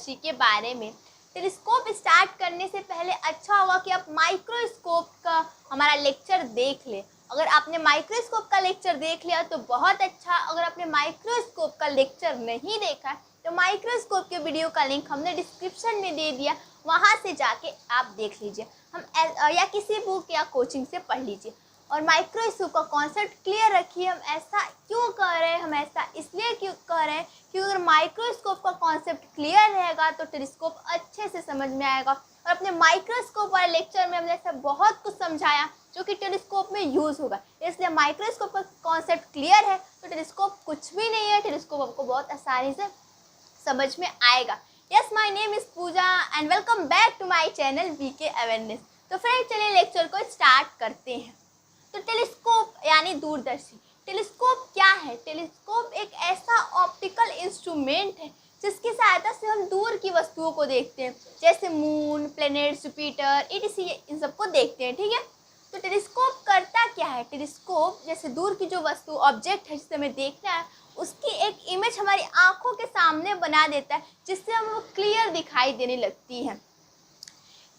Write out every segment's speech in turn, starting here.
दूरदर्शी के बारे में। टेलीस्कोप स्टार्ट करने से पहले अच्छा होगा कि आप माइक्रोस्कोप का हमारा लेक्चर देख लें। अगर आपने माइक्रोस्कोप का लेक्चर देख लिया तो बहुत अच्छा। अगर आपने माइक्रोस्कोप का लेक्चर नहीं देखा है तो माइक्रोस्कोप के वीडियो का लिंक हमने डिस्क्रिप्शन में दे दिया, वहाँ से जाके आप देख लीजिए। या किसी बुक या कोचिंग से पढ़ लीजिए और माइक्रोस्कोप का कॉन्सेप्ट क्लियर रखिए। हम ऐसा क्यों कर रहे हैं, हम ऐसा इसलिए क्यों कर रहे हैं क्योंकि अगर माइक्रोस्कोप का कॉन्सेप्ट क्लियर रहेगा तो टेलीस्कोप अच्छे से समझ में आएगा। और अपने माइक्रोस्कोप वाले लेक्चर में हमने ऐसा बहुत कुछ समझाया जो कि टेलीस्कोप में यूज़ होगा। इसलिए माइक्रोस्कोप का कॉन्सेप्ट क्लियर है तो टेलीस्कोप कुछ भी नहीं है, टेलीस्कोप आपको बहुत आसानी से समझ में आएगा। Yes, my name is Pooja and welcome back to my channel VK awareness. तो फ्रेंड्स चलिए लेक्चर को स्टार्ट करते हैं। तो टेलीस्कोप यानी दूरदर्शी। टेलीस्कोप क्या है? टेलीस्कोप एक ऐसा ऑप्टिकल इंस्ट्रूमेंट है जिसकी सहायता से हम दूर की वस्तुओं को देखते हैं, जैसे मून, प्लैनेट्स, जुपिटर, ईटीसी, इन सबको देखते हैं। ठीक है, तो टेलीस्कोप करता क्या है? टेलीस्कोप जैसे दूर की जो वस्तु ऑब्जेक्ट है जिसे हमें देखना है उसकी एक इमेज हमारी आंखों के सामने बना देता है जिससे हमें वो क्लियर दिखाई देने लगती है।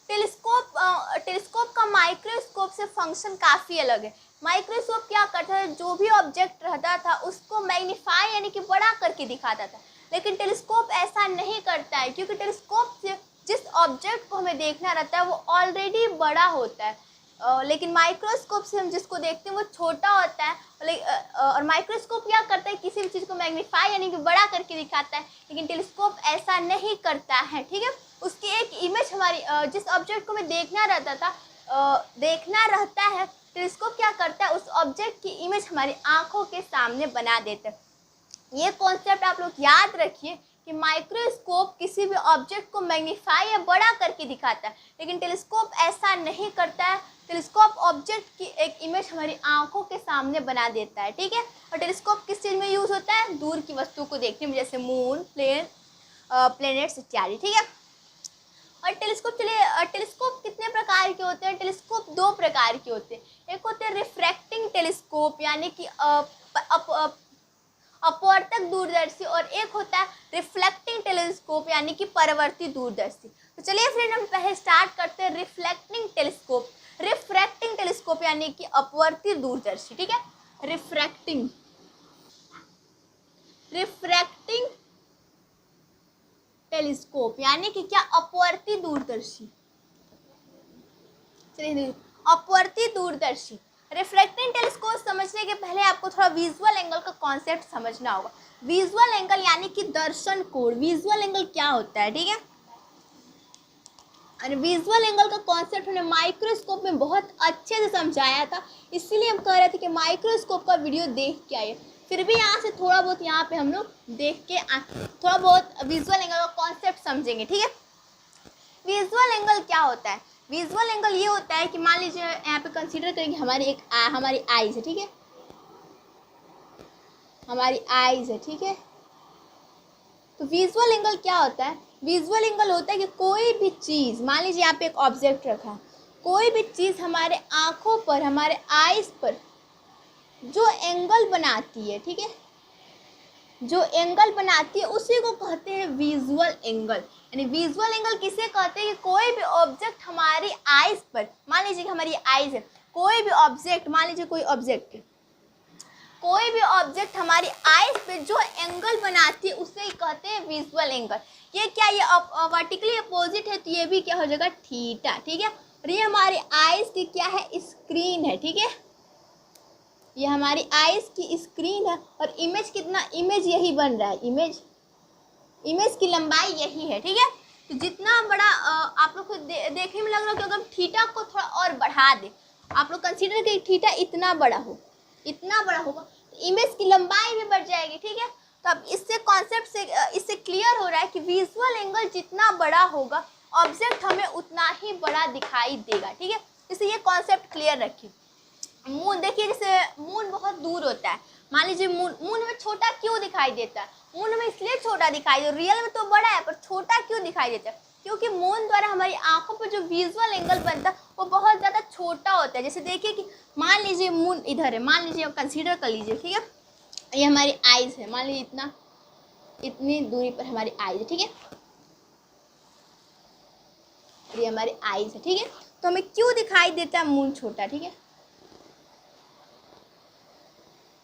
टेलीस्कोप का माइक्रोस्कोप से फंक्शन काफ़ी अलग है। माइक्रोस्कोप क्या करता है, जो भी ऑब्जेक्ट रहता था उसको मैग्नीफाई यानी कि बड़ा करके दिखाता था, लेकिन टेलीस्कोप ऐसा नहीं करता है क्योंकि टेलीस्कोप से जिस ऑब्जेक्ट को हमें देखना रहता है वो ऑलरेडी बड़ा होता है। लेकिन माइक्रोस्कोप से हम जिसको देखते हैं वो छोटा होता है। और माइक्रोस्कोप क्या करता है, किसी भी चीज़ को मैग्नीफाई यानी कि बड़ा करके दिखाता है, लेकिन टेलीस्कोप ऐसा नहीं करता है। ठीक है, उसकी एक इमेज हमारी जिस ऑब्जेक्ट को हमें देखना रहता है टेलीस्कोप क्या करता है, उस ऑब्जेक्ट की इमेज हमारी आंखों के सामने बना देता है। ये कॉन्सेप्ट आप लोग याद रखिए कि माइक्रोस्कोप किसी भी ऑब्जेक्ट को मैग्नीफाई या बड़ा करके दिखाता है, लेकिन टेलीस्कोप ऐसा नहीं करता है। टेलीस्कोप ऑब्जेक्ट की एक इमेज हमारी आंखों के सामने बना देता है। ठीक है, और टेलीस्कोप किस चीज़ में यूज़ होता है? दूर की वस्तु को देखने में, जैसे मून, प्लैनेट्स इत्यादि। ठीक है, और टेलीस्कोप कितने प्रकार के होते हैं? टेलीस्कोप दो प्रकार के होते हैं। एक होते हैं रिफ्रैक्टिंग टेलीस्कोप यानी कि अपवर्तक दूरदर्शी, और एक होता है रिफ्लेक्टिंग टेलीस्कोप यानी कि परावर्ती दूरदर्शी। तो चलिए फ्रेंड हम पहले स्टार्ट करते हैं रिफ्लेक्टिंग टेलीस्कोप। रिफ्रैक्टिंग टेलीस्कोप यानी कि अपवर्ती दूरदर्शी। ठीक है, रिफ्रैक्टिंग टेलीस्कोप यानी कि क्या? अपवर्ती दूरदर्शी। चलिए, अपवर्ती दूरदर्शी। रिफ्रैक्टिंग टेलीस्कोप समझने के पहले आपको थोड़ा विजुअल एंगल का कॉन्सेप्ट समझना होगा। विजुअल एंगल यानी कि दर्शन कोण। विजुअल एंगल क्या होता है? ठीक है, और विजुअल एंगल का कॉन्सेप्ट हमने माइक्रोस्कोप में बहुत अच्छे से समझाया था, इसीलिए हम कह रहे थे कि माइक्रोस्कोप का वीडियो देख के आइए। फिर भी यहाँ से थोड़ा बहुत यहाँ पे हम लोग देख के थोड़ा बहुत विजुअल एंगल का कॉन्सेप्ट समझेंगे। ठीक है, विजुअल एंगल क्या होता है? विजुअल एंगल ये होता है कि मान लीजिए यहाँ पे कंसीडर करेंगे हमारी आईज है। ठीक है, हमारी आईज है। ठीक है, तो विजुअल एंगल क्या होता है? विजुअल एंगल होता है कि कोई भी चीज़, मान लीजिए यहाँ पे एक ऑब्जेक्ट रखा है, कोई भी चीज़ हमारे आँखों पर, हमारे आईज पर जो एंगल बनाती है, ठीक है, जो एंगल बनाती है उसी को कहते हैं विजुअल एंगल। यानी विजुअल एंगल किसे कहते हैं कि कोई भी ऑब्जेक्ट हमारी आईज पर, मान लीजिए कि हमारी आईज है, कोई भी ऑब्जेक्ट, मान लीजिए कोई ऑब्जेक्ट हमारी आईज पे जो एंगल बनाती है उसे ही कहते हैं विजुअल एंगल। ये क्या? ये वर्टिकली अपोजिट है तो ये भी क्या हो जाएगा? थीटा। ठीक है, और ये हमारी आईज की क्या है? स्क्रीन है। ठीक है, ये हमारी आईज की स्क्रीन है और इमेज इमेज यही बन रहा है, इमेज की लंबाई यही है। ठीक है, तो जितना बड़ा आप लोग को देखने में लग रहा है कि अगर थीटा को थोड़ा और बढ़ा दे, आप लोग कंसीडर करिए थीटा इतना बड़ा होगा तो इमेज की लंबाई भी बढ़ जाएगी। ठीक है, तो अब इससे कॉन्सेप्ट से इससे क्लियर हो रहा है कि विजुअल एंगल जितना बड़ा होगा ऑब्जेक्ट हमें उतना ही बड़ा दिखाई देगा। ठीक है, इसलिए ये कॉन्सेप्ट क्लियर रखिए। मून देखिए, जैसे मून बहुत दूर होता है, मान लीजिए मून में छोटा क्यों दिखाई देता है? मून में इसलिए छोटा दिखाई दे, रियल में तो बड़ा है पर छोटा क्यों दिखाई देता है? क्योंकि मून द्वारा हमारी आंखों पर जो विजुअल एंगल बनता है वो बहुत ज़्यादा छोटा होता है। जैसे देखिए कि मान लीजिए मून इधर है, मान लीजिए कंसीडर कर लीजिए। ठीक है, ये हमारी आइज़ है, मान लीजिए इतनी दूरी पर हमारी आइज़ है। ठीक है, और ये हमारे आईज है, ठीक है। तो हमें क्यों दिखाई देता है मून छोटा, ठीक है।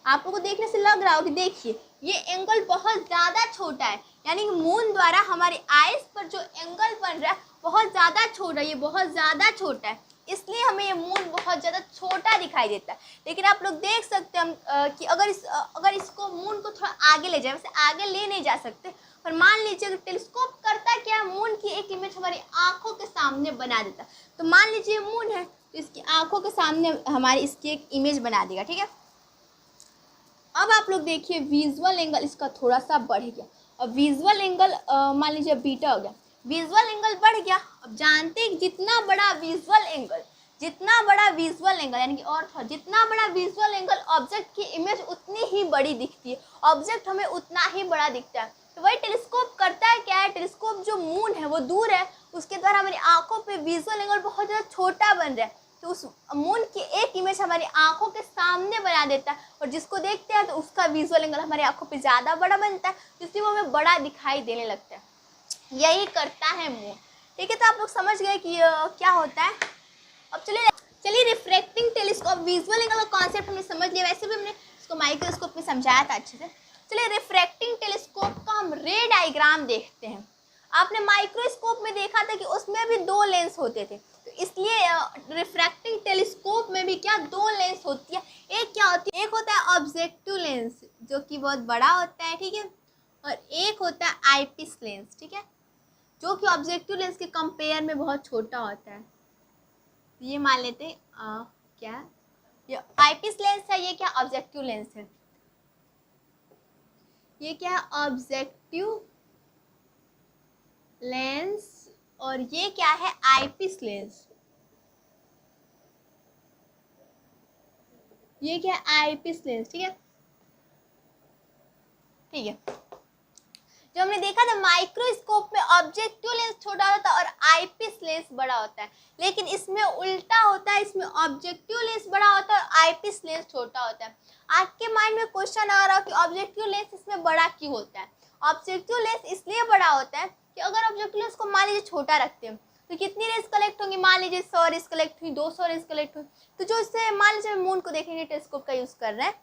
आप लोगों को देखने से लग रहा हो कि देखिए ये एंगल बहुत ज़्यादा छोटा है, यानी कि मून द्वारा हमारे आईज पर जो एंगल बन रहा है बहुत ज़्यादा छोटा है, ये बहुत ज़्यादा छोटा है, इसलिए हमें ये मून बहुत ज़्यादा छोटा दिखाई देता है। लेकिन आप लोग देख सकते हैं कि अगर इसको मून को थोड़ा आगे ले जाए, वैसे आगे ले नहीं जा सकते, पर मान लीजिए अगर टेलीस्कोप करता है क्या, मून की एक इमेज हमारी आंखों के सामने बना देता है। तो मान लीजिए मून है तो इसकी आंखों के सामने हमारी इसकी एक इमेज बना देगा, ठीक है। अब आप लोग देखिए विजुअल एंगल इसका थोड़ा सा बढ़ गया, और विजुअल एंगल मान लीजिए बीटा हो गया, विजुअल एंगल बढ़ गया। अब जानते हैं जितना बड़ा विजुअल एंगल यानी कि और जितना बड़ा विजुअल एंगल ऑब्जेक्ट की इमेज उतनी ही बड़ी दिखती है, ऑब्जेक्ट हमें उतना ही बड़ा दिखता है। तो वही टेलीस्कोप करता है क्या है, टेलीस्कोप जो मून है वो दूर है, उसके द्वारा हमारी आंखों पे विजुअल एंगल बहुत ज़्यादा छोटा बन रहा है, तो उस मून की एक इमेज हमारी आंखों के सामने बना देता है, और जिसको देखते हैं तो उसका विजुअल एंगल हमारी आंखों पे ज़्यादा बड़ा बनता है, जिससे वो हमें बड़ा दिखाई देने लगता है। यही करता है मून, ठीक है। तो आप लोग समझ गए कि क्या होता है। अब चलिए रिफ्रैक्टिंग टेलीस्कोप विजुअल एंगल का कॉन्सेप्ट हमने समझ लिया, वैसे भी हमने इसको माइक्रोस्कोप में समझाया था अच्छे से। चलिए रिफ्रैक्टिंग टेलीस्कोप का हम रे डायग्राम देखते हैं। आपने माइक्रोस्कोप में देखा था कि उसमें भी दो लेंस होते थे, तो इसलिए रिफ्रैक्टिंग टेलीस्कोप में भी क्या दो लेंस होती है। एक क्या होती है, एक होता है ऑब्जेक्टिव लेंस जो कि बहुत बड़ा होता है, ठीक है, और एक होता है आईपीस लेंस, ठीक है, जो कि ऑब्जेक्टिव लेंस के कंपेयर में बहुत छोटा होता है। ये मान लेते हैं क्या ये आईपीस लेंस है, ये क्या ऑब्जेक्टिव लेंस है, ये क्या है ऑब्जेक्टिव लेंस, और ये क्या है आईपीस लेंस, ये क्या है आईपीस लेंस, ठीक है। ठीक है, जो हमने देखा था माइक्रोस्कोप में ऑब्जेक्टिव लेंस छोटा होता है और आईपीस लेंस बड़ा होता है, लेकिन इसमें उल्टा होता है, इसमें ऑब्जेक्टिव लेंस बड़ा होता है और आईपीस लेंस छोटा होता है। आपके माइंड में क्वेश्चन आ रहा हो कि ऑब्जेक्टिव लेंस इसमें बड़ा क्यों होता है। ऑब्जेक्टिव लेंस इसलिए बड़ा होता है कि अगर ऑब्जेक्टिव लेंस को मान लीजिए छोटा रखते हैं तो कितनी रेज कलेक्ट होंगी, मान लीजिए 100 रेज कलेक्ट हुई, 200 रेज कलेक्ट हुई, तो जो इससे मान लीजिए मून को देखेंगे टेलीस्कोप का यूज कर रहे हैं,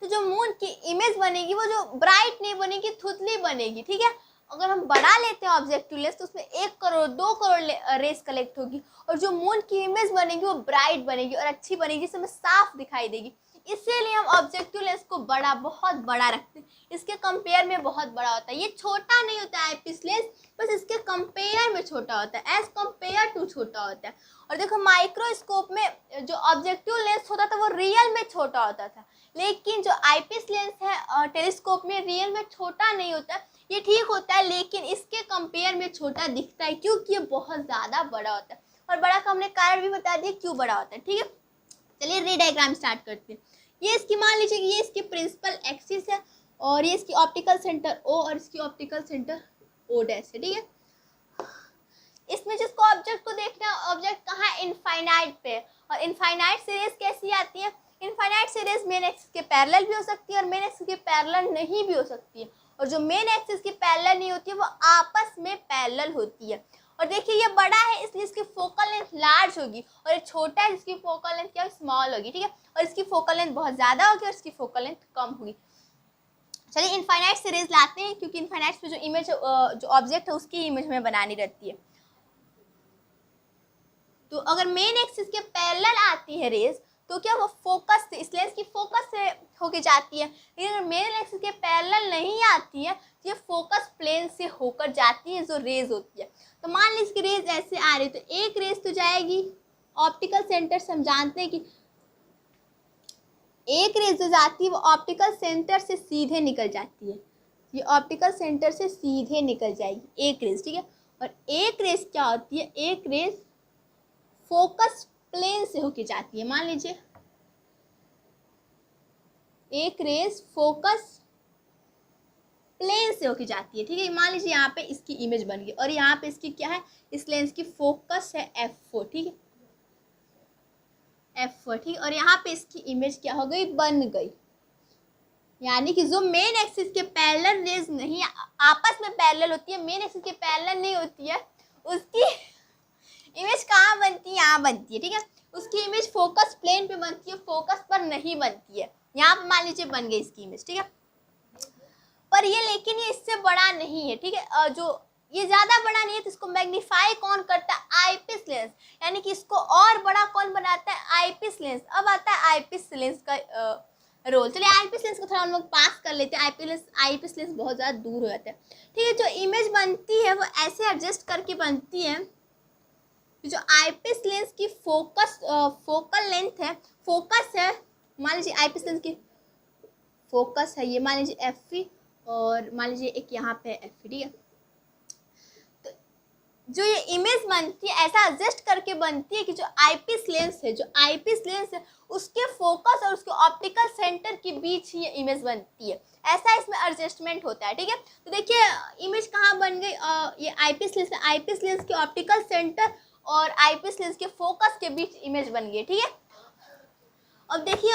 तो जो मून की इमेज बनेगी वो जो ब्राइट नहीं बनेगी, थुतली बनेगी, ठीक है। अगर हम बढ़ा लेते हैं ऑब्जेक्टिव लेंस तो उसमें 1 करोड़ 2 करोड़ रेस कलेक्ट होगी, और जो मून की इमेज बनेगी वो ब्राइट बनेगी और अच्छी बनेगी, जिसमें साफ दिखाई देगी। इसीलिए हम ऑब्जेक्टिव लेंस को बड़ा, बहुत बड़ा रखते हैं, इसके कंपेयर में बहुत बड़ा होता है। ये छोटा नहीं होता है आईपीस लेंस, बस इसके कंपेयर में छोटा होता है, एज कंपेयर टू छोटा होता है। और देखो माइक्रोस्कोप में जो ऑब्जेक्टिव लेंस होता था वो रियल में छोटा होता था, लेकिन जो आईपीस लेंस है टेलीस्कोप में रियल में छोटा नहीं होता, ये ठीक होता है, लेकिन इसके कंपेयर में छोटा दिखता है क्योंकि ये बहुत ज़्यादा बड़ा होता है। और बड़ा का हमने कारण भी बता दिया क्यों बड़ा होता है, ठीक है। चलिए रे डायग्राम स्टार्ट करते हैं। ये इसकी मान लीजिए कि ये इसकी प्रिंसिपल एक्सिस है, और ये इसकी ऑप्टिकल सेंटर ओ और इसकी ऑप्टिकल सेंटर ओ डैश है, ठीक है। इसमें जिसको ऑब्जेक्ट को देखना है, ऑब्जेक्ट कहाँ है, इनफाइनाइट पे, और इनफाइनाइट से रेस कैसी आती है, इनफाइनाइट से रेस मेन एक्सिस के पैरेलल भी हो सकती है और मेन एक्सिस के पैरेलल नहीं भी हो सकती है, और जो मेन एक्सिस की पैरेलल नहीं होती है वो आपस में पैरेलल होती है। और देखिए ये बड़ा है इसलिए इसकी फोकल लेंथ लार्ज होगी, और ये छोटा है जिसकी फोकल लेंथ क्या स्मॉल होगी, ठीक है, और इसकी फोकल लेंथ बहुत ज़्यादा होगी और इसकी फोकल लेंथ कम होगी। चलिए इनफाइनाइट से रेस लाते हैं, क्योंकि इनफाइनाइट में जो इमेज जो ऑब्जेक्ट है उसकी इमेज हमें बनानी रहती है। तो अगर मेन एक्सिस के पैरेलल आती है रेज तो क्या वो फोकस से, इस लेंस की फोकस से होके जाती है, लेकिन अगर मेन एक्सिस के पैरेलल नहीं आती है तो ये फोकस प्लेन से होकर जाती है जो रेज होती है। तो मान लीजिए कि रेज ऐसे आ रही है, तो एक रेज तो जाएगी ऑप्टिकल सेंटर से, हम जानते हैं कि एक रेज जो जाती है वो ऑप्टिकल सेंटर से सीधे निकल जाती है, ये ऑप्टिकल सेंटर से सीधे निकल जाएगी एक रेज, ठीक है। और एक रेज क्या होती है, एक रेज फोकस प्लेन से होके जाती है, मान लीजिए एक रेज फोकस प्लेन से होके जाती है, ठीक है। मान लीजिए यहाँ पे इसकी इमेज बन गई और यहाँ पे इसकी क्या है, इस लेंस की फोकस है f4, ठीक है, f4, ठीक है, और यहाँ पे इसकी इमेज क्या हो गई, बन गई। यानी कि जो मेन एक्सिस के पैरेलल रेज नहीं आपस में पैरेलल होती है, मेन एक्सिस के पैरेलल नहीं होती है, उसकी इमेज कहाँ बनती है? यहाँ बनती है, ठीक है। उसकी इमेज फोकस प्लेन पे बनती है, फोकस पर नहीं बनती है। यहाँ पे मान लीजिए बन गई इसकी इमेज, ठीक है। पर ये लेकिन ये इससे बड़ा नहीं है, ठीक है। जो ये ज्यादा बड़ा नहीं है तो इसको मैग्नीफाई कौन करता है? आईपीस लेंस, यानी कि इसको और बड़ा कौन बनाता है? Eyepiece lens. अब आता है आईपीस लेंस का रोल। चलिए आईपीस लेंस को थोड़ा हम लोग पास कर लेते हैं। आईपीस लेंस बहुत ज़्यादा दूर हो जाता है, ठीक है। जो इमेज बनती है वो ऐसे एडजस्ट करके बनती है। जो आईपीस लेंस की फोकल लेंथ है, फोकस है, मान लीजिए आईपीस लेंस की फोकस है ये, मान लीजिए एफ और मान लीजिए एक यहाँ पे एफ, ठीक है। तो जो ये इमेज बनती है ऐसा एडजस्ट करके बनती है कि जो आईपीस लेंस है उसके फोकस और उसके ऑप्टिकल सेंटर के बीच ही ये इमेज बनती है। ऐसा इसमें एडजस्टमेंट होता है, ठीक है। तो देखिए इमेज कहाँ बन गई? ये आईपीस लेंस है, आईपीस लेंस के ऑप्टिकल सेंटर और आईपीस लेंस के फोकस के बीच इमेज बन गई, ठीक है। अब देखिए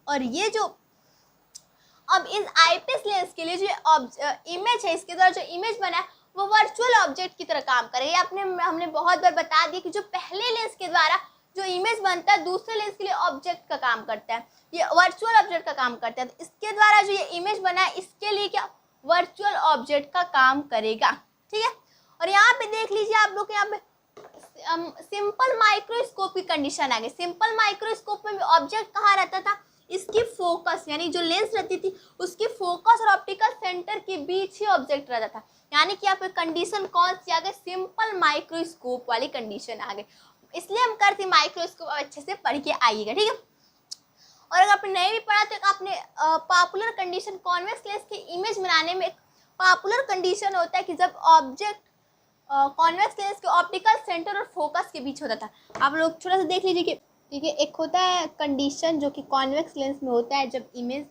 और ये जो अब इस आईपीस लेंस के लिए जो इमेज है, इसके द्वारा जो इमेज बना है वो वर्चुअल ऑब्जेक्ट की तरह काम करेगा। हमने बहुत बार बता दिया कि जो पहले लेंस के द्वारा जो इमेज बनता है दूसरे लेंस के लिए ऑब्जेक्ट का काम करता है, ये वर्चुअल ऑब्जेक्ट का काम करता है। तो इसके द्वारा जो ये इमेज बना है इसके लिए क्या? वर्चुअल ऑब्जेक्ट का काम करेगा, ठीक है। और यहाँ पे देख लीजिए आप लोग, यहाँ पे सिंपल माइक्रोस्कोप की कंडीशन आ गई। सिंपल माइक्रोस्कोप में भी ऑब्जेक्ट कहाँ रहता था? इसकी फोकस यानी जो लेंस रहती थी उसकी फोकस और ऑप्टिकल सेंटर के बीच ही ऑब्जेक्ट रहता था। यानी कि यहाँ पे कंडीशन कौन सी आ गई? सिंपल माइक्रोस्कोप वाली कंडीशन आ गई। इसलिए हम करते माइक्रोस्कोप अच्छे से पढ़ के आइएगा, ठीक है। और अगर आपने नहीं भी पढ़ा तो आपने पॉपुलर कंडीशन, कॉन्वेक्स लेंस की इमेज बनाने में एक पॉपुलर कंडीशन होता है कि जब ऑब्जेक्ट कॉन्वेक्स लेंस के ऑप्टिकल सेंटर और फोकस के बीच होता था। आप लोग थोड़ा सा देख लीजिए कि ठीक है, एक होता है कंडीशन जो कि कॉन्वेक्स लेंस में होता है, जब इमेज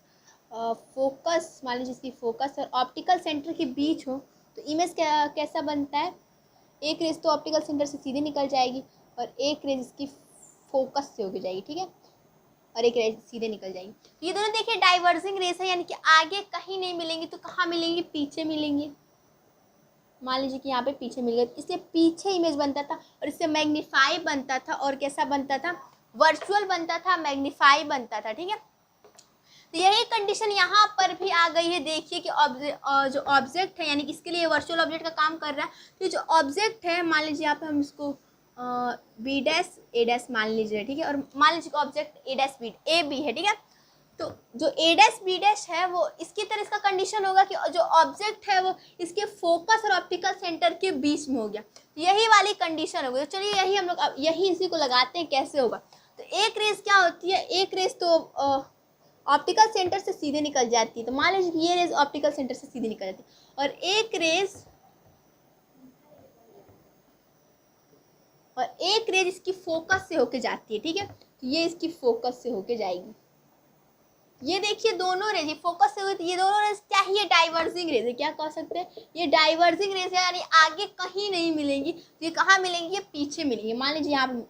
फोकस, मान लीजिए इसकी फोकस और ऑप्टिकल सेंटर के बीच हो तो इमेज कैसा बनता है? एक रेज तो ऑप्टिकल सेंटर से सीधे निकल जाएगी और एक रेज इसकी फोकस से होके जाएगी, ठीक है, और एक रेज सीधे निकल जाएगी। तो ये दोनों देखिए डाइवर्जिंग रेज है, यानी कि आगे कहीं नहीं मिलेंगी तो कहाँ मिलेंगी? पीछे मिलेंगी। मान लीजिए कि यहाँ पे पीछे मिल गया, इससे पीछे इमेज बनता था और इससे मैग्नीफाई बनता था और कैसा बनता था? वर्चुअल बनता था, मैग्नीफाई बनता था, ठीक है। तो यही कंडीशन यहाँ पर भी आ गई है। देखिए कि जो ऑब्जेक्ट है, यानी कि इसके लिए वर्चुअल ऑब्जेक्ट का काम कर रहा है। तो जो ऑब्जेक्ट है, मान लीजिए यहाँ पे हम इसको बी डैश ए डैश मान लीजिए, ठीक है। और मान लीजिए object A dash B A B है, ठीक है। तो जो ए डैश बी डैश है वो इसकी तरह इसका कंडीशन होगा कि जो ऑब्जेक्ट है वो इसके फोकस और ऑप्टिकल सेंटर के बीच में हो गया। यही वाली कंडीशन हो गई। तो चलिए यही हम लोग यही इसी को लगाते हैं, कैसे होगा। तो एक रेस क्या होती है? एक रेस तो ऑप्टिकल सेंटर से सीधे निकल जाती है। तो मान लीजिए ये रेस ऑप्टिकल सेंटर से सीधे निकल जाती है और एक रेस इसकी फोकस से होके जाती है, ठीक है। तो ये इसकी फोकस से होके जाएगी। ये देखिए दोनों रेज फोकस से हुई, तो ये दोनों रेज क्या ही? ये डाइवर्जिंग रेज है। क्या कह सकते हैं? ये डाइवर्जिंग रेज है, यानी आगे कहीं नहीं मिलेंगी। तो ये कहाँ मिलेंगी? ये पीछे मिलेंगी। मान लीजिए यहाँ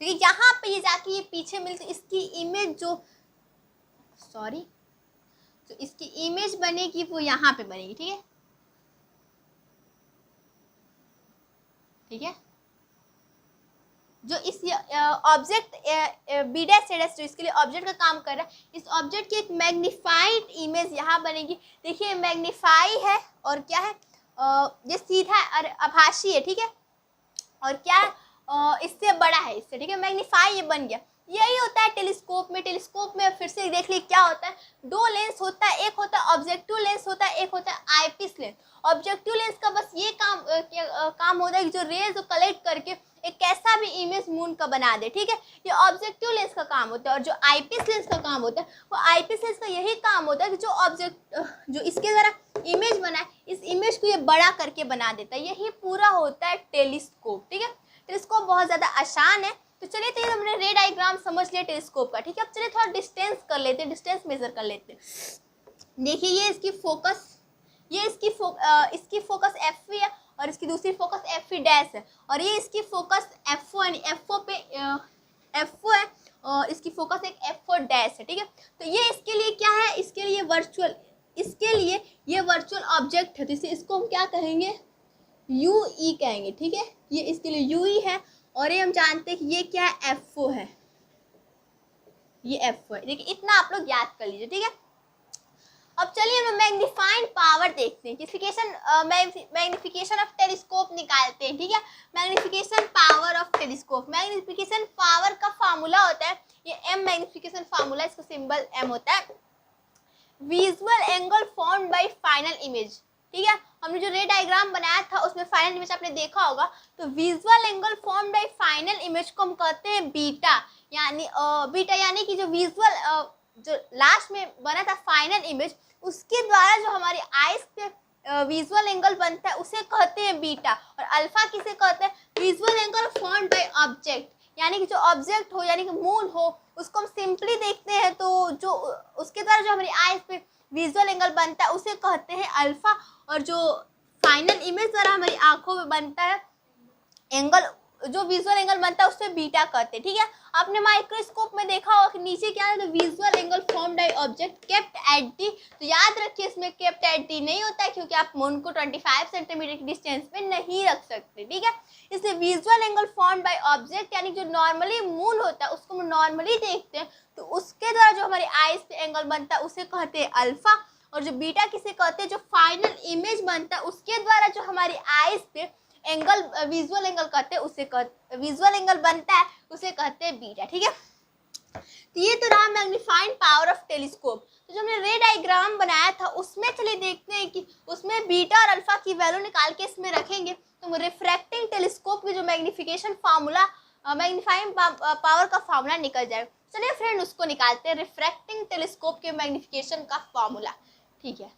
तो यहाँ पे ये जाके ये पीछे मिलती, इसकी इमेज तो इसकी इमेज बनेगी वो यहाँ पे बनेगी, ठीक है, ठीक है। जो इस object B dash A dash जो इसके लिए ऑब्जेक्ट का काम कर रहा है, इस ऑब्जेक्ट की एक मैग्नीफाइड इमेज यहाँ बनेगी। देखिए मैग्नीफाई है और क्या है? ये सीधा आभासी है, ठीक है, और क्या है? इससे बड़ा है इससे, ठीक है। मैग्नीफाई ये बन गया। यही होता है टेलीस्कोप में। टेलीस्कोप में फिर से देख लीजिए क्या होता है? दो लेंस होता है, एक होता है ऑब्जेक्टिव लेंस होता है, एक होता है आईपीस लेंस। ऑब्जेक्टिव लेंस का बस ये काम होता है कि जो रेज को कलेक्ट करके एक कैसा भी इमेज मून का बना दे, ठीक है। ये ऑब्जेक्टिव लेंस का काम होता है। और जो आईपीस लेंस का काम होता है वो आईपीस लेंस का यही काम होता है कि जो इसके द्वारा इमेज बना है इस इमेज को ये बड़ा करके बना देता है। यही पूरा होता है टेलीस्कोप, ठीक है। टेलीस्कोप बहुत ज़्यादा आसान है। तो चलिए, तो ये हमने रे डायग्राम समझ लिया टेलीस्कोप का, ठीक है। अब चलिए थोड़ा डिस्टेंस कर लेते हैं, डिस्टेंस मेजर कर लेते हैं। देखिए ये इसकी फोकस एफ है और इसकी दूसरी फोकस एफ डैश है, और ये इसकी फोकस एफ ओ यानी एफ ओ है और इसकी फोकस एक एफ ओ डैश है, ठीक है। तो ये इसके लिए क्या है? इसके लिए वर्चुअल इसके लिए ये वर्चुअल ऑब्जेक्ट है, तो इसे इसको हम क्या कहेंगे, यू ई कहेंगे, ठीक है। ये इसके लिए यू ई है, और ये हम जानते हैं कि ये क्या है, एफ ओ है, ये एफ ओ है। देखिए इतना आप लोग याद कर लीजिए, ठीक है। अब चलिए हम मैग्नीफाइंग पावर देखते हैं, मैग्निफिकेशन ऑफ टेलीस्कोप निकालते हैं, ठीक है। Magnification power of telescope, magnification power का फार्मूला होता है ये एम, मैग्निफिकेशन फार्मूला, इसका सिंबल एम होता है। Visual angle formed by final image, ठीक है। हमने जो रे डायग्राम बनाया था उसमें फाइनल इमेज आपने देखा होगा, तो visual angle formed by final image को हम कहते हैं बीटा, यानी कि जो विजुअल जो लास्ट में बना था फाइनल इमेज, उसके द्वारा जो हमारी आइज पे विजुअल एंगल बनता है उसे कहते हैं बीटा। और अल्फा किसे कहते हैं, visual angle formed by object, यानी कि जो ऑब्जेक्ट हो, यानी कि मून हो, उसको हम सिंपली देखते हैं तो जो उसके द्वारा जो हमारी आइज पे विजुअल एंगल बनता है उसे कहते हैं अल्फा, और जो फाइनल इमेज द्वारा हमारी आंखों में बनता है एंगल, जो विजुअल एंगल बनता है उससे बीटा कहते हैं, ठीक है। आपने माइक्रोस्कोप में देखा होगा कि नीचे क्या है, तो visual angle formed by object kept at D, तो याद रखिए इसमें केप्ट एट डी नहीं होता है, क्योंकि आप मून को 25 सेंटीमीटर की डिस्टेंस पे नहीं रख सकते, ठीक है। इसलिए visual angle formed by object, यानी जो नॉर्मली मून होता है उसको हम नॉर्मली देखते हैं, तो उसके द्वारा जो हमारी आइज पे एंगल बनता है उसे कहते हैं अल्फा। और जो बीटा किसे कहते हैं, जो फाइनल इमेज बनता है उसके द्वारा जो हमारी आइज पे एंगल विजुअल एंगल कहते हैं उसे विजुअल एंगल बनता है उसे कहते हैं बीटा, ठीक है। तो ये तो रहा मैग्नीफाइंग पावर ऑफ टेलीस्कोप। तो जो हमने रे डायग्राम बनाया था उसमें चलिए देखते हैं कि उसमें बीटा और अल्फा की वैल्यू निकाल के इसमें रखेंगे, तो रिफ्रैक्टिंग टेलीस्कोप की जो मैग्निफिकेशन फार्मूला, मैग्नीफाइंग पावर का फार्मूला निकल जाएगा। चलिए फ्रेंड उसको निकालते हैं, रिफ्रैक्टिंग टेलीस्कोप के मैग्निफिकेशन का फार्मूला, ठीक है।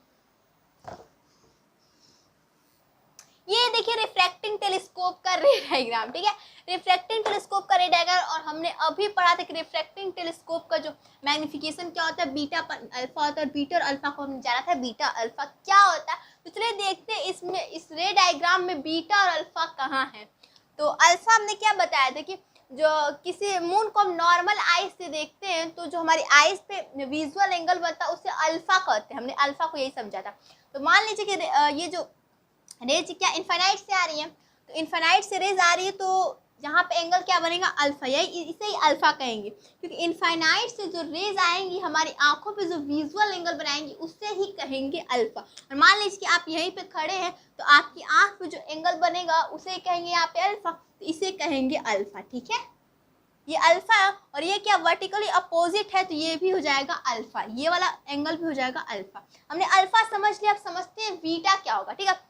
ये देखिए रिफ्रैक्टिंग टेलीस्कोप का रे डायग्राम, ठीक है। रिफ्रैक्टिंग टेलीस्कोप का रे डायग्राम, और हमने अभी पढ़ा था कि रिफ्रैक्टिंग टेलीस्कोप का जो मैग्निफिकेशन क्या होता है, बीटा पर अल्फा होता है, और बीटा और अल्फा को हमने जाना था बीटा अल्फा क्या होता है। तो चलिए देखते हैं इसमें इस रे डायग्राम में बीटा और अल्फा कहाँ है। तो अल्फा हमने क्या बताया था कि जो किसी मून को हम नॉर्मल आइज से देखते हैं तो जो हमारी आइज पे विजुअल एंगल बनता है उसे अल्फा कहते हैं, हमने अल्फा को यही समझा था। तो मान लीजिए कि ये जो रेज क्या इनफाइनाइट से आ रही है, तो इनफाइनाइट से रेज आ रही है, तो यहाँ पे एंगल क्या बनेगा, अल्फा, यही इसे ही अल्फा कहेंगे, क्योंकि इनफाइनाइट से जो रेज आएंगी हमारी आंखों पे जो विजुअल एंगल बनाएंगी उससे ही कहेंगे अल्फा। और मान लीजिए कि आप यहीं पे खड़े हैं तो आपकी आंख पे जो एंगल बनेगा उसे कहेंगे यहाँ पे अल्फा, तो इसे कहेंगे अल्फा, ठीक है। ये अल्फा है, और ये क्या वर्टिकली अपोजिट है, तो ये भी हो जाएगा अल्फा, ये वाला एंगल भी हो जाएगा अल्फा। हमने अल्फा समझ लिया, अब समझते हैं बीटा क्या होगा, ठीक है।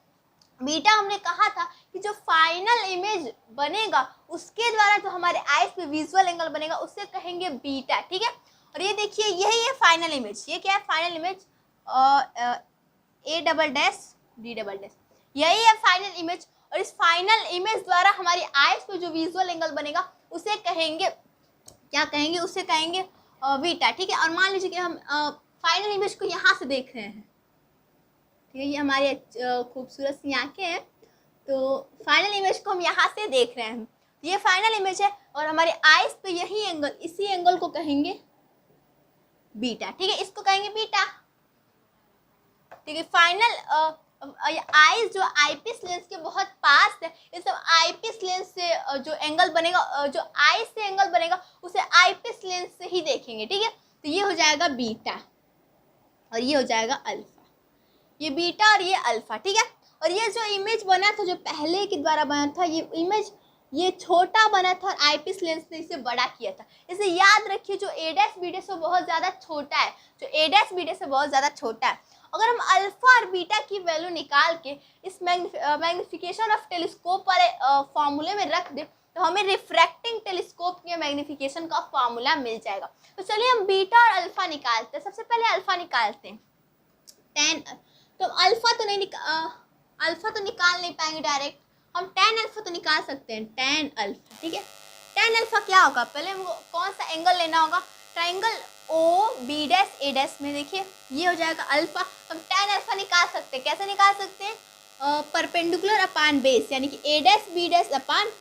बीटा हमने कहा था कि जो फाइनल इमेज बनेगा उसके द्वारा जो हमारे आइज पे विजुअल एंगल बनेगा उससे कहेंगे बीटा, ठीक है। और ये देखिए यही है फाइनल इमेज, ये क्या है final image, A double dash D double dash, यही है फाइनल इमेज। और इस फाइनल इमेज द्वारा हमारी आइज पे जो विजुअल एंगल बनेगा उसे कहेंगे, क्या कहेंगे, उसे कहेंगे बीटा, ठीक है। और मान लीजिए कि हम फाइनल इमेज को यहाँ से देख रहे हैं, ठीक है, ये हमारी खूबसूरत सी आंखें हैं, तो फाइनल इमेज को हम यहाँ से देख रहे हैं, ये फाइनल इमेज है, और हमारे आइज पे यही एंगल, इसी एंगल को कहेंगे बीटा, ठीक है, इसको कहेंगे बीटा, ठीक है। फाइनल आइज जो आईपीस लेंस के बहुत पास है, इस आईपीस लेंस से जो एंगल बनेगा, जो आइज से एंगल बनेगा उसे आईपीस लेंस से ही देखेंगे, ठीक है। तो ये हो जाएगा बीटा और ये हो जाएगा अल्फा, ये बीटा और ये अल्फा, ठीक है। और ये जो इमेज बना था जो पहले के द्वारा बना था, ये इमेज ये छोटा बना था और आईपीस लेंस ने इसे बड़ा किया था। इसे याद रखिए, जो ए डैश बी डैश से बहुत ज़्यादा छोटा है, जो ए डैश बी डैश से बहुत ज़्यादा छोटा है। अगर हम अल्फा और बीटा की वैल्यू निकाल के इस मैग्निफिकेशन ऑफ टेलीस्कोप वाले फॉर्मूले में रख दें तो हमें रिफ्रैक्टिंग टेलीस्कोप के मैग्निफिकेशन का फॉर्मूला मिल जाएगा। तो चलिए हम बीटा और अल्फा निकालते हैं। सबसे पहले अल्फा निकालते हैं, 10। तो अल्फा तो निकाल नहीं पाएंगे डायरेक्ट, हम tan अल्फा तो निकाल सकते हैं, tan अल्फा, ठीक है। tan अल्फा क्या होगा, पहले हमको कौन सा एंगल लेना होगा, triangle O B dash A dash में, देखिए ये हो जाएगा अल्फा। हम tan अल्फा निकाल सकते हैं, कैसे निकाल सकते हैं, परपेंडिकुलर अपान बेस, यानी कि A dash B dash upon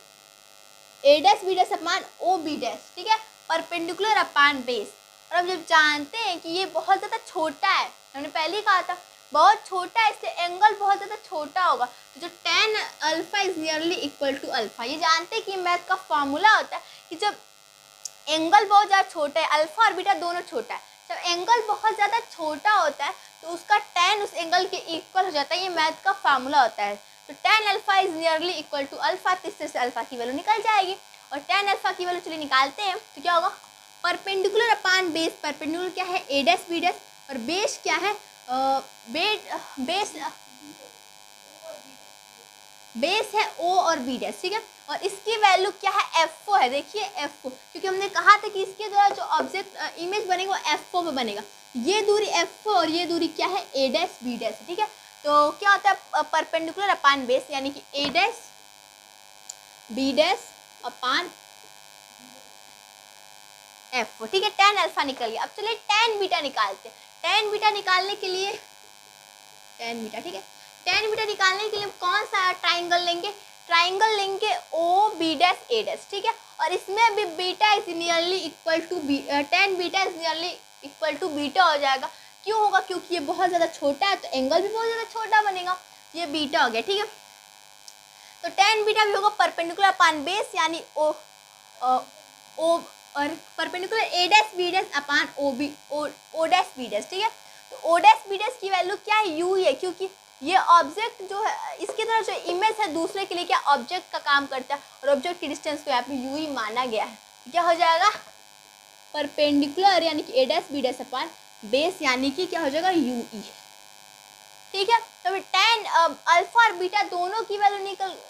O B dash, ठीक है, परपेंडिकुलर अपान बेस। और हम जब जानते हैं कि ये बहुत ज़्यादा छोटा है हमने पहले ही कहा था बहुत छोटा है, इससे एंगल बहुत ज़्यादा छोटा होगा, तो जो tan alpha is nearly equal to alpha. ये जानते हैं कि मैथ का फॉर्मूला होता है कि जब एंगल बहुत ज़्यादा छोटा है, अल्फा और बीटा दोनों छोटा है, जब एंगल बहुत ज़्यादा छोटा होता है तो उसका tan उस एंगल के इक्वल हो जाता है। ये मैथ का फार्मूला होता है। तो tan alpha is nearly equal to alpha, तो इससे अल्फा की वैल्यू निकल जाएगी। और tan अल्फा की वैल्यू चलिए निकालते हैं, तो क्या होगा, परपेंडिकुलर अपान बेस, परपेंडिकुलर क्या है a डैश b डैश, और बेस क्या है बेस है o और b डैश, ठीक है। और इसकी वैल्यू क्या है, f4 है। देखिए f4, क्योंकि हमने कहा था कि इसके द्वारा जो ऑब्जेक्ट इमेज बनेगा वो f4 में बनेगा। ये दूरी f4 और ये दूरी क्या है a डैश b डैश, ठीक है। तो क्या होता है परपेंडिकुलर अपान बेस, यानी कि a dash b dash upon f4, ठीक है। tan अल्फा निकल गया। अब चलिए tan बीटा निकालते हैं। tan बीटा निकालने के लिए tan बीटा, ठीक है, tan बीटा निकालने के लिए कौन सा ट्राइंगल लेंगे, ट्राइंगल लेंगे O B dash A dash, ठीक है। और इसमें भी beta is nearly equal to tan beta is nearly equal to beta हो जाएगा। क्यों होगा, क्योंकि ये बहुत ज़्यादा छोटा है तो एंगल भी बहुत ज़्यादा छोटा बनेगा, ये बीटा हो गया, ठीक है। तो tan बीटा भी होगा परपेंडिकुलर अपान बेस, यानी ओ और perpendicular A dash B dash upon O dash B dash, ठीक है। तो ओ डैश बी डैश की वैल्यू क्या है, यू ही है, क्योंकि ये ऑब्जेक्ट जो है इसके तरह जो इमेज है दूसरे के लिए क्या ऑब्जेक्ट का काम करता है, और ऑब्जेक्ट की डिस्टेंस को यहाँ पे यू ही माना गया है। क्या हो जाएगा, परपेंडिकुलर यानी कि A dash B dash upon base, यानी कि क्या हो जाएगा यू ई, ठीक है। तो tan अल्फा और बीटा दोनों की वैल्यू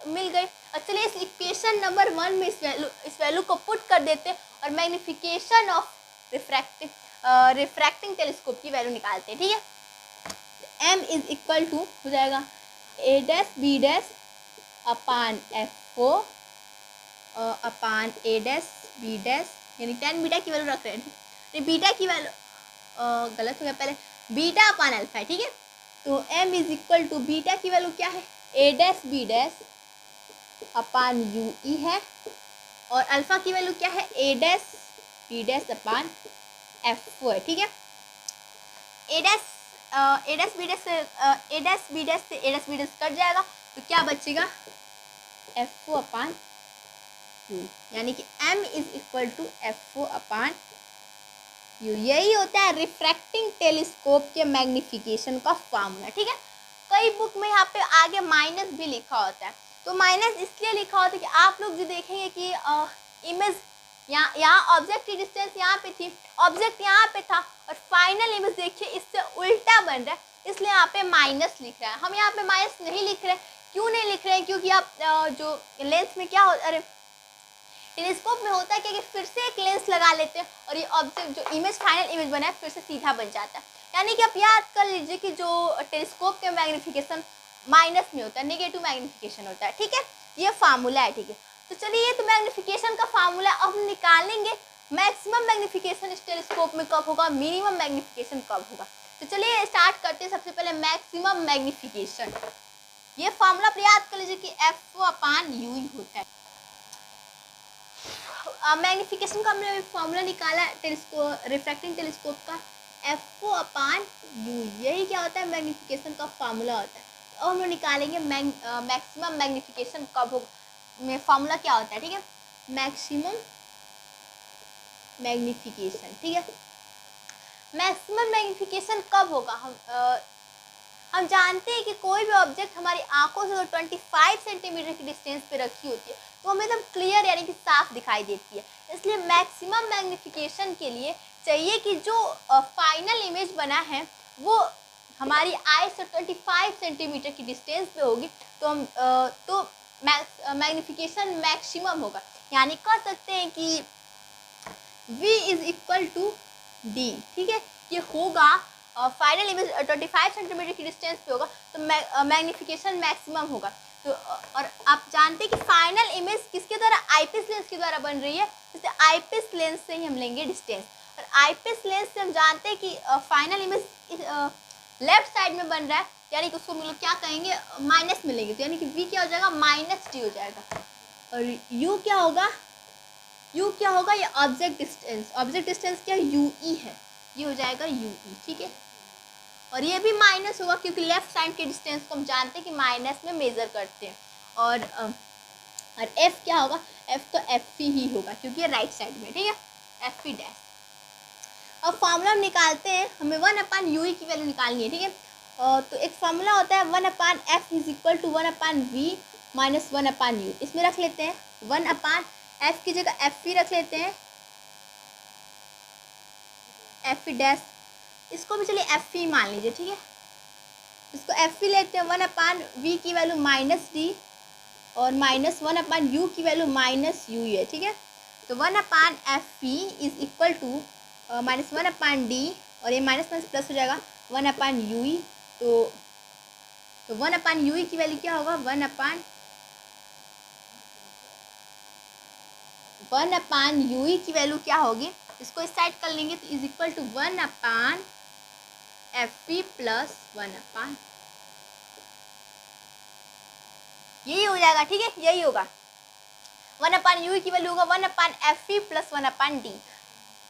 मिल गई। और चलिए इस इक्वेशन नंबर 1 में इस वैल्यू को पुट कर देते हैं और मैग्निफिकेशन ऑफ रिफ्रैक्टिंग टेलीस्कोप की वैल्यू निकालते हैं, ठीक है। m इज इक्वल टू हो जाएगा a dash B dash upon f4 upon a dash B dash, यानी tan बीटा की वैल्यू रख रहे हैं, बीटा की वैल्यू गलत हो गया, पहले बीटा अपान अल्फा है, ठीक है। तो m is equal to beta की वैल्यू क्या है, a dash B dash upon u e है, और अल्फा की वैल्यू क्या है, a dash B dash upon f4 है, ठीक है। a डैश बी डैश से a dash B dash cut जाएगा, तो क्या बचेगा f4 अपान यू, यानी कि m is equal to f4 upon u. यही होता है रिफ्रैक्टिंग टेलीस्कोप के मैग्निफिकेशन का फार्मूला, ठीक है। कई बुक में यहाँ पे आगे माइनस भी लिखा होता है, तो माइनस इसलिए लिखा होता है कि आप लोग जो देखेंगे कि इमेज यहाँ ऑब्जेक्ट की डिस्टेंस यहाँ पे थी, ऑब्जेक्ट यहाँ पे था, और फाइनल इमेज देखिए इससे उल्टा बन रहा है, इसलिए यहाँ पे माइनस लिख रहा है। हम यहाँ पे माइनस नहीं लिख रहे हैं, क्यों नहीं लिख रहे हैं, क्योंकि आप जो लेंस में क्या अरे टेलीस्कोप में होता है कि फिर से एक लेंस लगा लेते हैं और ये ऑब्जेक्ट जो इमेज फाइनल इमेज बना है फिर से सीधा बन जाता है। यानी कि आप याद कर लीजिए कि जो टेलीस्कोप के मैग्निफिकेशन माइनस में होता है, नेगेटिव मैग्निफिकेशन होता है, ठीक है। ये फार्मूला है, ठीक है। तो चलिए ये तो मैग्निफिकेशन का फार्मूला, अब हम निकालेंगे मैक्सिमम मैग्निफिकेशन इस टेलीस्कोप में कब होगा, मिनिमम मैग्निफिकेशन कब होगा। तो चलिए स्टार्ट करते हैं। सबसे पहले मैक्सिमम मैग्निफिकेशन, ये फार्मूला पर याद कर लीजिए कि f अपान यू होता है। मैग्निफिकेशन का हमने फॉर्मूला निकाला रिफ्रैक्टिंग टेलीस्कोप का f अपान यू, यही क्या होता है मैग्निफिकेशन का फार्मूला होता है। अब हम लोग निकालेंगे मैक्सिमम मैग्निफिकेशन कब होगा, फार्मूला क्या होता है, ठीक है। मैक्सिमम मैग्निफिकेशन, ठीक है। मैक्सिमम मैग्निफिकेशन कब होगा, हम जानते हैं कि कोई भी ऑब्जेक्ट हमारी आंखों से 25 सेंटीमीटर की डिस्टेंस पे रखी होती है तो हमें एकदम क्लियर यानी कि साफ दिखाई देती है। इसलिए मैक्सिमम मैग्निफिकेशन के लिए चाहिए कि जो फाइनल इमेज बना है वो हमारी आई से 25 सेंटीमीटर की डिस्टेंस पे होगी, तो मैग्निफिकेशन मैक्सिमम होगा। यानी कह सकते हैं कि v is equal to d, ठीक है। ये होगा फाइनल इमेज 25 सेंटीमीटर की डिस्टेंस पे होगा तो मैग्निफिकेशन मैक्सिमम होगा। तो और आप जानते हैं कि फाइनल इमेज किसके द्वारा, आईपीस लेंस के द्वारा बन रही है, जैसे आईपीस लेंस से ही हम लेंगे डिस्टेंस। और आईपीस लेंस से हम जानते हैं कि फाइनल इमेज लेफ्ट साइड में बन रहा है, यानी कि उसको हम लोग क्या कहेंगे माइनस में लेंगे, तो यानी कि v क्या हो जाएगा -d हो जाएगा। और u क्या होगा, u क्या होगा, ये ऑब्जेक्ट डिस्टेंस क्या यू ई है, ये हो जाएगा यू ई, ठीक है। और ये भी माइनस होगा क्योंकि लेफ्ट साइड के डिस्टेंस को हम जानते हैं कि माइनस में मेज़र करते हैं। और एफ क्या होगा, एफ तो एफ ही होगा क्योंकि ये राइट साइड में, ठीक है, एफ पी डैश। अब फार्मूला हम निकालते हैं, हमें 1/u की वैल्यू निकालनी है, ठीक है। तो एक फार्मूला होता है 1/f is equal to 1/v minus 1/u। इसमें रख लेते हैं 1/f की जगह एफ ही रख लेते हैं, एफ डैश, इसको भी चलिए एफ ही मान लीजिए, ठीक है। इसको एफ ही लेते हैं, 1/v की वैल्यू माइनस डी और माइनस 1/u की वैल्यू माइनस यू है, ठीक है। तो 1/f is equal to minus 1/d और ये माइनस माइनस प्लस हो जाएगा 1/u। तो 1/u की वैल्यू क्या होगा, 1/u की वैल्यू क्या होगी, इसको इस साइड कर लेंगे तो is equal to 1/f plus 1/, यही हो जाएगा, ठीक है, यही होगा। 1/u की वैल्यू होगा 1/f प्लस 1/d।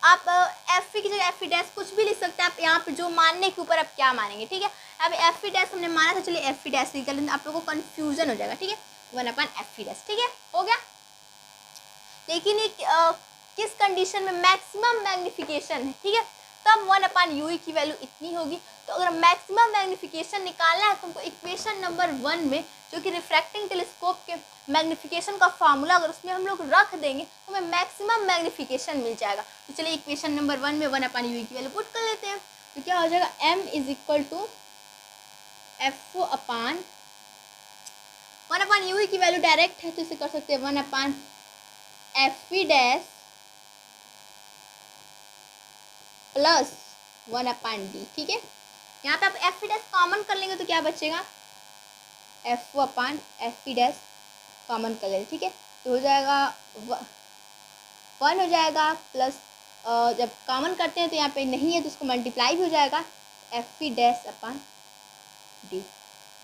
आप एफ की जगह एफ डैश कुछ भी लिख सकते हैं, आप यहाँ पे जो मानने के ऊपर आप क्या मानेंगे, ठीक है। अब एफ डैश हमने माना था, चलिए एफ डैश निकल लेंगे, आप लोगों को कन्फ्यूजन हो जाएगा, ठीक है। 1/f डैश, ठीक है, हो गया। लेकिन ये किस कंडीशन में, मैक्सिमम मैग्निफिकेशन है, ठीक है, तब 1/u की वैल्यू इतनी होगी। तो अगर मैक्सिमम मैग्निफिकेशन निकालना है तो हमको इक्वेशन नंबर 1 में, जो कि रिफ्रैक्टिंग टेलीस्कोप के मैग्निफिकेशन का फार्मूला, अगर उसमें हम लोग रख देंगे तो हमें मैक्सिमम मैग्निफिकेशन मिल जाएगा। तो चलिए इक्वेशन नंबर 1 में 1/u की वैल्यू पुट कर लेते हैं। तो क्या हो जाएगा, m is equal to f upon 1/u की वैल्यू डायरेक्ट है तो इसे कर सकते हैं 1/f डैश प्लस 1/d, ठीक है। यहाँ पे आप एफ डैश कॉमन कर लेंगे तो क्या बचेगा, f/f डैश कॉमन कर लेंगे, ठीक है। तो हो जाएगा 1 हो जाएगा प्लस, जब कॉमन करते हैं तो यहाँ पे नहीं है तो उसको मल्टीप्लाई भी हो जाएगा f डैश अपान d।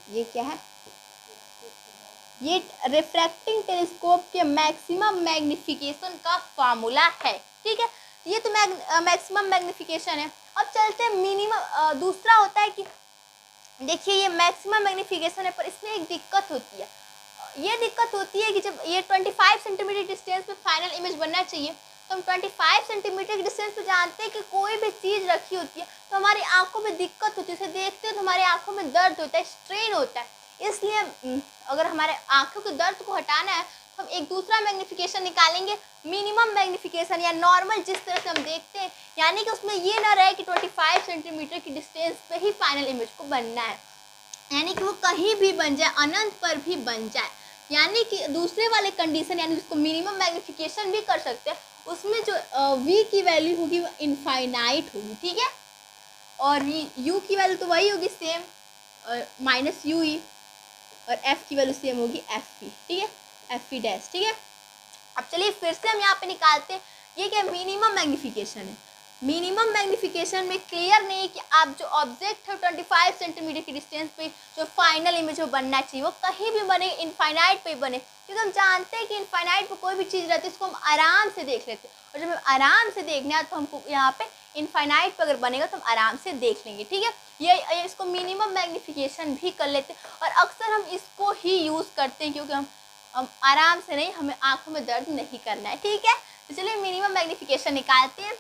ये क्या है, ये रिफ्रैक्टिंग टेलीस्कोप के मैक्सिमम मैग्निफिकेशन का फार्मूला है, ठीक है। ये तो मैक्सिमम मैग्निफिकेशन है। अब चलते हैं मिनिमम, दूसरा होता है कि देखिए ये मैक्सिमम मैग्निफिकेशन है पर इसमें एक दिक्कत होती है। ये दिक्कत होती है कि जब ये 25 सेंटीमीटर डिस्टेंस पे फाइनल इमेज बनना चाहिए, तो हम 25 सेंटीमीटर के डिस्टेंस पे जानते हैं कि कोई भी चीज़ रखी होती है तो हमारी आंखों में दिक्कत होती है, उसे देखते हैं तो हमारी आंखों में दर्द होता है, स्ट्रेन होता है। इसलिए अगर हमारे आंखों के दर्द को हटाना है तो हम एक दूसरा मैग्निफिकेशन निकालेंगे, मिनिमम मैग्निफिकेशन या नॉर्मल, जिस तरह से हम देखते हैं, यानी कि उसमें ये ना रहे कि 25 सेंटीमीटर की डिस्टेंस पे ही फाइनल इमेज को बनना है, यानी कि वो कहीं भी बन जाए, अनंत पर भी बन जाए। यानी कि दूसरे वाले कंडीशन, यानी जिसको मिनिमम मैग्निफिकेशन भी कर सकते हैं, उसमें जो v की वैल्यू होगी वो इनफाइनाइट होगी, ठीक है। और u की वैल्यू तो वही होगी सेम, माइनस यू ई, और f की वैल्यू सेम होगी एफ पी, ठीक है, एफ पी डैश, ठीक है। अब चलिए फिर से हम यहाँ पे निकालते हैं, ये क्या मिनिमम मैग्निफिकेशन है। मिनिमम मैग्निफिकेशन में क्लियर नहीं कि आप जो ऑब्जेक्ट है 25 सेंटीमीटर की डिस्टेंस पे जो फाइनल इमेज वो बनना चाहिए वो कहीं भी बने, इनफाइनाइट पे बने, क्योंकि हम जानते हैं कि इनफाइनाइट पे कोई भी चीज़ रहती है इसको हम आराम से देख लेते हैं, और जब हमें आराम से देखना है तो हमको यहाँ पे इनफाइनाइट पे अगर बनेगा तो हम आराम से देख लेंगे, ठीक है। ये इसको मिनिमम मैग्निफिकेशन भी कर लेते हैं, और अक्सर हम इसको ही यूज़ करते हैं क्योंकि हम आराम से नहीं, हमें आँखों में दर्द नहीं करना है, ठीक है। तो चलिए मिनिमम मैग्निफिकेशन निकालते हैं।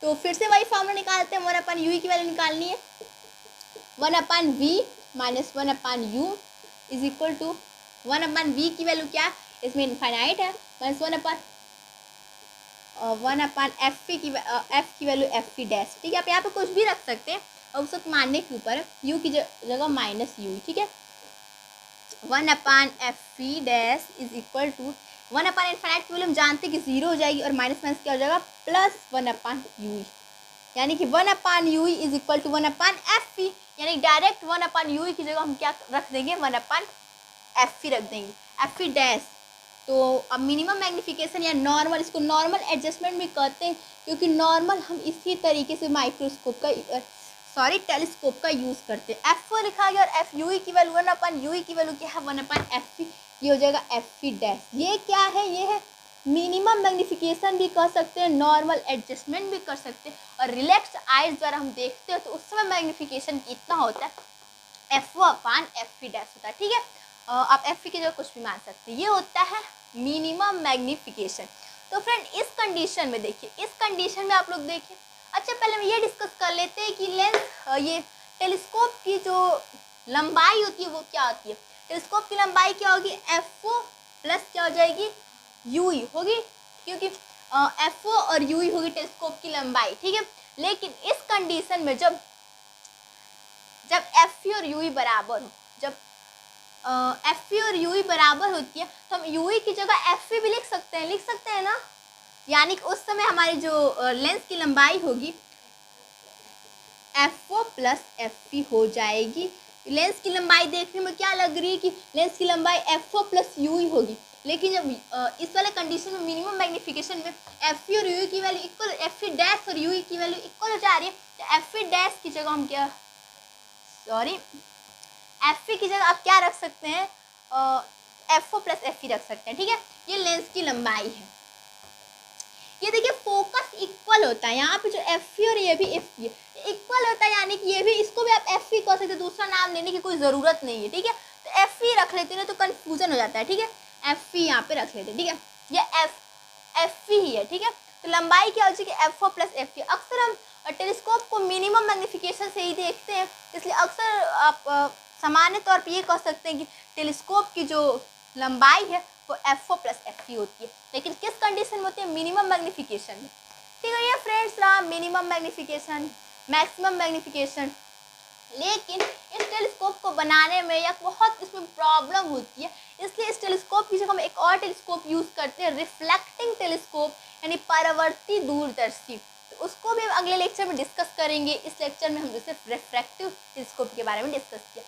तो फिर से वही फॉर्मूला निकालते हैं, 1/u की वैल्यू निकालनी है, 1/v minus 1/u is equal to 1/v की वैल्यू क्या है, इसमें इनफाइनाइट है, माइनस 1/f की वैल्यू एफ पी डैश, ठीक है। आप यहाँ पे कुछ भी रख सकते हैं और उस वक्त मानने के ऊपर u की जगह माइनस यू, ठीक है। 1/f dash is equal to 1/इनफाइनाइट की वैल्यू हम जानते हैं कि 0 हो जाएगी और माइनस माइनस क्या हो जाएगा प्लस 1/u, यानी कि 1/u is equal to 1/f, यानी डायरेक्ट 1/u की जगह हम क्या रख देंगे, 1/f रख देंगे, एफ डैश। तो अब मिनिमम मैग्निफिकेशन या नॉर्मल, इसको नॉर्मल एडजस्टमेंट भी कहते हैं क्योंकि नॉर्मल हम इसी तरीके से माइक्रोस्कोप का टेलीस्कोप का यूज़ करते हैं। एफ लिखा गया और एफ यू की वैल्यू 1/u की वैल्यू क्या है 1/f, ये हो जाएगा एफ डैश। ये क्या है, ये है मिनिमम मैग्नीफिकेशन भी कर सकते हैं, नॉर्मल एडजस्टमेंट भी कर सकते हैं, और रिलैक्स आइज द्वारा हम देखते हैं तो उस समय मैग्नीफिकेशन कितना होता है, F/F होता है, ठीक है। आप F की जगह कुछ भी मान सकते हैं, ये होता है मिनिमम मैग्नीफिकेशन। तो फ्रेंड इस कंडीशन में देखिए, इस कंडीशन में आप लोग देखिए, अच्छा पहले हम ये डिस्कस कर लेते हैं कि लेंस, ये टेलीस्कोप की जो लंबाई होती है वो क्या होती है। टेलीस्कोप की लंबाई क्या होगी, FO प्लस क्या हो जाएगी, UE होगी, क्योंकि FO और UE होगी टेलीस्कोप की लंबाई, ठीक है। लेकिन इस कंडीशन में जब FE और UE बराबर हो, जब FE और UE बराबर होती है तो हम UE की जगह FE भी लिख सकते हैं ना। यानी कि उस समय हमारी जो लेंस की लंबाई होगी FO प्लस FE हो जाएगी। लेंस की लंबाई देखने में क्या लग रही है कि लेंस की लंबाई FO प्लस UE होगी, लेकिन जब इस वाले कंडीशन में मिनिमम मैग्नीफिकेशन में FE और UE की वैल्यू इक्वल, FE डैश और UE की वैल्यू इक्वल हो जा रही है, तो FE डैश की जगह हम क्या, सॉरी, FE की जगह आप क्या रख सकते हैं, FO प्लस FE रख सकते हैं, ठीक है। ये लेंस की लंबाई है। ये देखिए फोकस इक्वल होता है, यहाँ पे जो FE और ये भी FE इक्वल होता है, यानी कि ये भी, इसको भी आप FE कह सकते हैं, दूसरा नाम लेने की कोई ज़रूरत नहीं है, ठीक है। तो FE रख लेते हैं तो कन्फ्यूजन हो जाता है, ठीक है। FE यहाँ पे रख लेते हैं, ठीक है, ये FE ही है, ठीक है। तो लंबाई क्या हो जाएगी, FO प्लस FE। अक्सर हम टेलीस्कोप को मिनिमम मैग्नीफिकेशन से ही देखते हैं, इसलिए अक्सर आप सामान्य तौर पर ये कह सकते हैं कि टेलीस्कोप की जो लंबाई है वो FO प्लस FE होती है, लेकिन किस कंडीशन में होती है, मिनिमम मैग्नीफिकेशन में, ठीक है। ये फ्रेंड्स रहा मिनिमम मैग्नीफिकेशन, मैक्सिमम मैग्नीफिकेशन। लेकिन इस टेलीस्कोप को बनाने में या बहुत इसमें प्रॉब्लम होती है, इसलिए इस टेलीस्कोप की जगह हम एक और टेलीस्कोप यूज़ करते हैं, रिफ्लेक्टिंग टेलीस्कोप, यानी परावर्ती दूरदर्शी। तो उसको भी हम अगले लेक्चर में डिस्कस करेंगे। इस लेक्चर में हमने सिर्फ रिफ्रैक्टिव टेलीस्कोप के बारे में डिस्कस किया।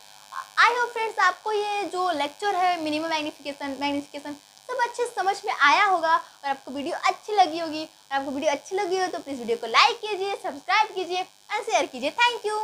आई होप फ्रेंड्स आपको ये जो लेक्चर है मिनिमम मैग्नीफिकेशन सब अच्छे समझ में आया होगा, और आपको वीडियो अच्छी लगी होगी। और आपको वीडियो अच्छी लगी हो तो प्लीज़ वीडियो को लाइक कीजिए, सब्सक्राइब कीजिए और शेयर कीजिए। Thank you.